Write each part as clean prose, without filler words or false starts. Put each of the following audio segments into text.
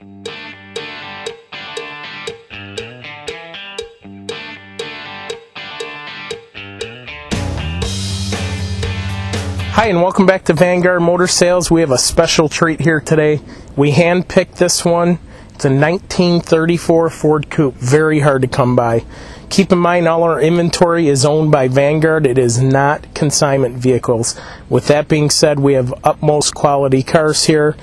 Hi, and welcome back to Vanguard Motor Sales. We have a special treat here today. We hand-picked this one. It's a 1934 Ford Coupe. Very hard to come by. Keep in mind, all our inventory is owned by Vanguard. It is not consignment vehicles. With that being said, we have utmost quality cars here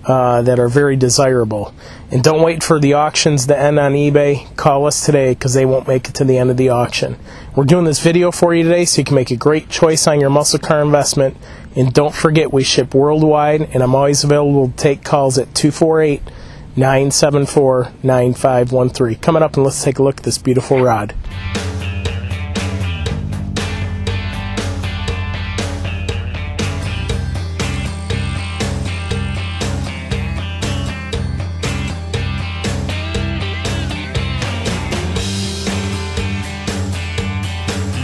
that are very desirable. And don't wait for the auctions to end on eBay. Call us today because they won't make it to the end of the auction. We're doing this video for you today so you can make a great choice on your muscle car investment. And don't forget, we ship worldwide, and I'm always available to take calls at 248-974-9513. Coming up, and let's take a look at this beautiful rod.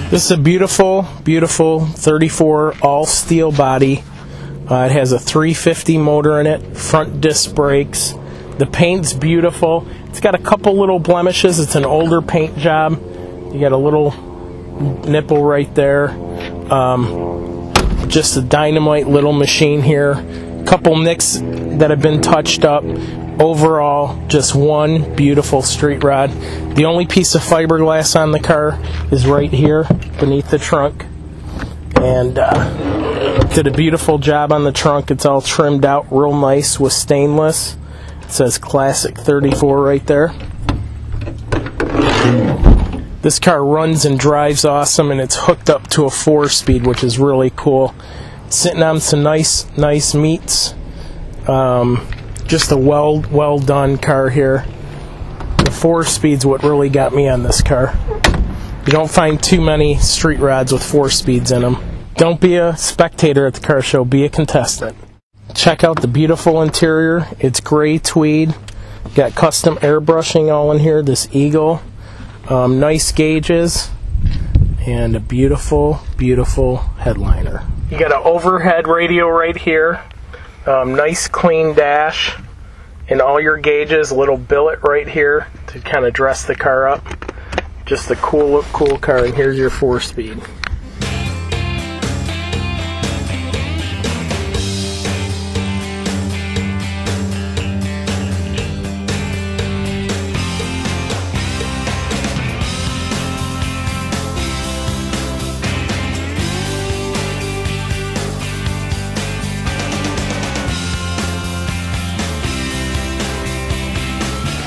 This is a beautiful, beautiful 34 all steel body. It has a 350 motor in it, front disc brakes. The paint's beautiful. It's got a couple little blemishes. It's an older paint job. You got a little nipple right there. Just a dynamite little machine here. Couple nicks that have been touched up. Overall, just one beautiful street rod. The only piece of fiberglass on the car is right here beneath the trunk. And did a beautiful job on the trunk. It's all trimmed out real nice with stainless. It says Classic 34 right there. This car runs and drives awesome, and it's hooked up to a 4-speed, which is really cool. Sitting on some nice meats. Just a well done car here. The 4-speed's what really got me on this car. You don't find too many street rods with 4-speeds in them. Don't be a spectator at the car show, be a contestant. Check out the beautiful interior. It's gray tweed. Got custom airbrushing all in here. This eagle. Nice gauges. And a beautiful, beautiful headliner. You got an overhead radio right here. Nice clean dash. And all your gauges. Little billet right here to kind of dress the car up. Just a cool car. And here's your 4-speed.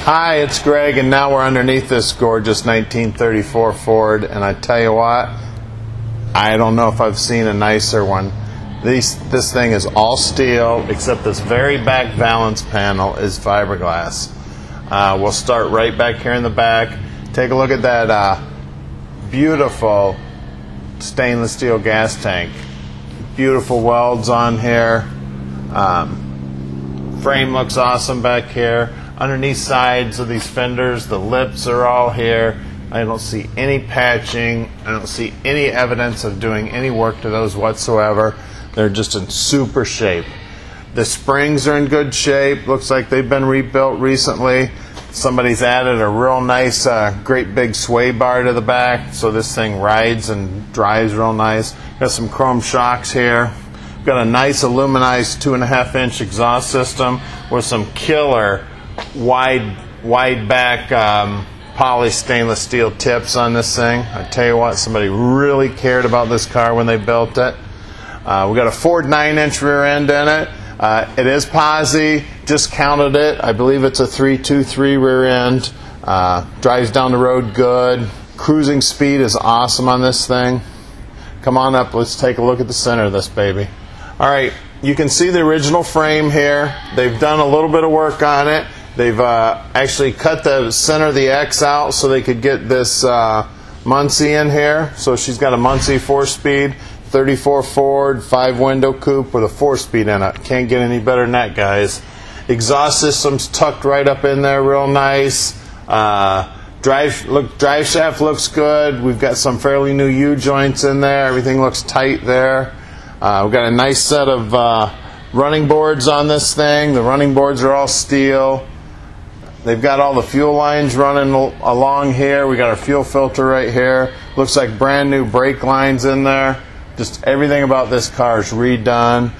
Hi, it's Greg, and now we're underneath this gorgeous 1934 Ford, and I tell you what, I don't know if I've seen a nicer one. This thing is all steel, except this very back balance panel is fiberglass. We'll start right back here in the back. Take a look at that beautiful stainless steel gas tank. Beautiful welds on here. Frame looks awesome back here. Underneath sides of these fenders, the lips are all here. I don't see any patching. I don't see any evidence of doing any work to those whatsoever. They're just in super shape. The springs are in good shape. Looks like they've been rebuilt recently. Somebody's added a real nice, great big sway bar to the back, so this thing rides and drives real nice. Got some chrome shocks here. Got a nice aluminized 2.5-inch exhaust system with some killer wide back polished stainless steel tips on this thing. I tell you what, somebody really cared about this car when they built it. We got a Ford 9-inch rear end in it. It is posi, just counted it. I believe it's a 323 rear end. Drives down the road good. Cruising speed is awesome on this thing. Come on up, let's take a look at the center of this baby. Alright, you can see the original frame here. They've done a little bit of work on it. They've actually cut the center of the X out so they could get this Muncie in here. So she's got a Muncie 4-speed, 34 Ford, 5-window coupe with a 4-speed in it. Can't get any better than that, guys. Exhaust system's tucked right up in there real nice. Drive shaft looks good. We've got some fairly new U-joints in there. Everything looks tight there. We've got a nice set of running boards on this thing. The running boards are all steel. They've got all the fuel lines running along here. We got our fuel filter right here. Looks like brand new brake lines in there. Just everything about this car is redone.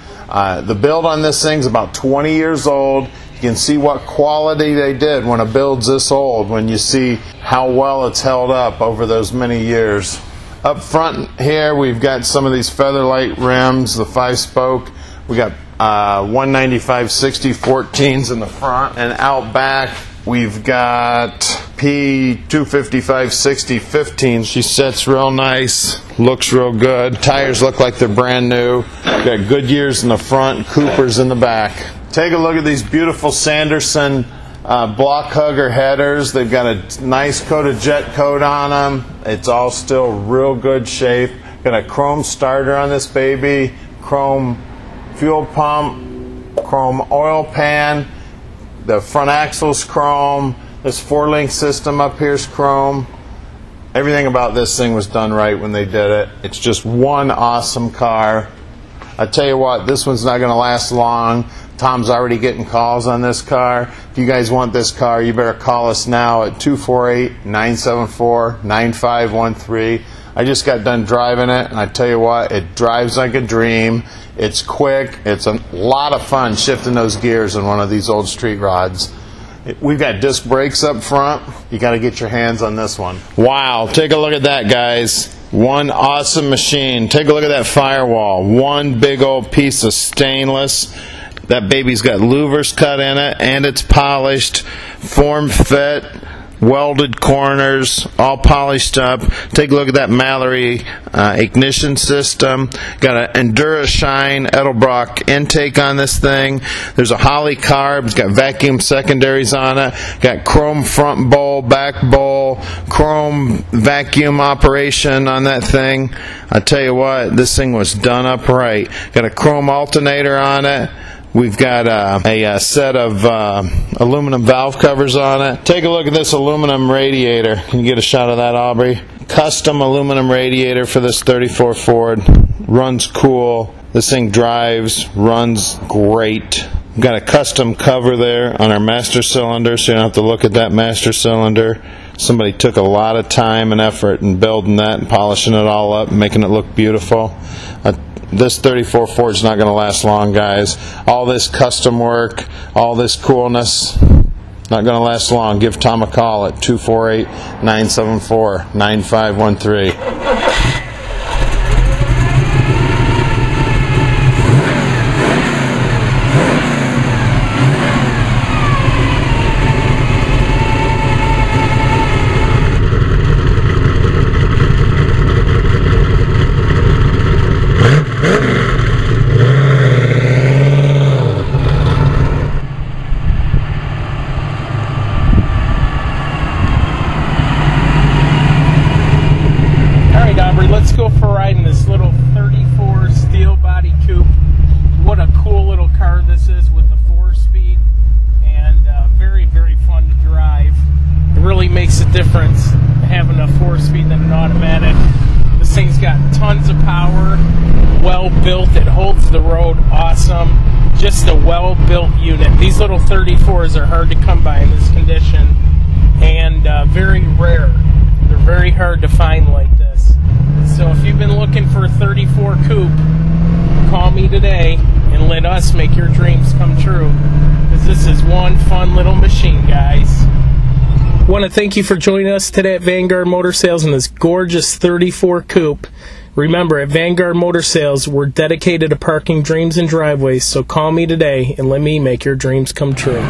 The build on this thing's about 20 years old. You can see what quality they did when a build's this old, when you see how well it's held up over those many years. Up front here, we've got some of these Featherlight rims, the 5-spoke. We got 195/60 14s in the front, and out back we've got P255/60 15s. She sits real nice, looks real good. Tires look like they're brand new. We've got Goodyears in the front, Coopers in the back. Take a look at these beautiful Sanderson block hugger headers. They've got a nice coat of jet coat on them. It's all still real good shape. Got a chrome starter on this baby, chrome fuel pump, chrome oil pan. The front axle's chrome. This 4-link system up here is chrome. Everything about this thing was done right when they did it. It's just one awesome car. I tell you what, this one's not going to last long. Tom's already getting calls on this car. If you guys want this car, you better call us now at 248-974-9513. I just got done driving it, and I tell you what, it drives like a dream. It's quick. It's a lot of fun shifting those gears in one of these old street rods. We've got disc brakes up front. You got to get your hands on this one. Wow, take a look at that, guys. One awesome machine. Take a look at that firewall. One big old piece of stainless. That baby's got louvers cut in it, and it's polished, form fit, welded corners, all polished up. Take a look at that Mallory ignition system. Got an Endura Shine Edelbrock intake on this thing. There's a Holley carb. It's got vacuum secondaries on it. Got chrome front bowl, back bowl, chrome vacuum operation on that thing. I tell you what, this thing was done up right. Got a chrome alternator on it. We've got a set of aluminum valve covers on it. Take a look at this aluminum radiator. Can you get a shot of that, Aubrey? Custom aluminum radiator for this 34 Ford. Runs cool. This thing drives, runs great. We've got a custom cover there on our master cylinder, so you don't have to look at that master cylinder. Somebody took a lot of time and effort in building that and polishing it all up, making it look beautiful. This 34 Ford's not going to last long, guys. All this custom work, all this coolness, not going to last long. Give Tom a call at 248-974-9513. Let's go for a ride in this little 34 steel body coupe. What a cool little car this is with a 4-speed, and very, very fun to drive. It really makes a difference having a 4-speed than an automatic. This thing's got tons of power, well built, it holds the road awesome. Just a well built unit. These little 34s are hard to come by in this condition, and very rare. They're very hard to find like this. So if you've been looking for a 34 coupe, call me today and let us make your dreams come true. Because this is one fun little machine, guys. I want to thank you for joining us today at Vanguard Motor Sales in this gorgeous 34 coupe. Remember, at Vanguard Motor Sales, we're dedicated to parking dreams in driveways, so call me today and let me make your dreams come true.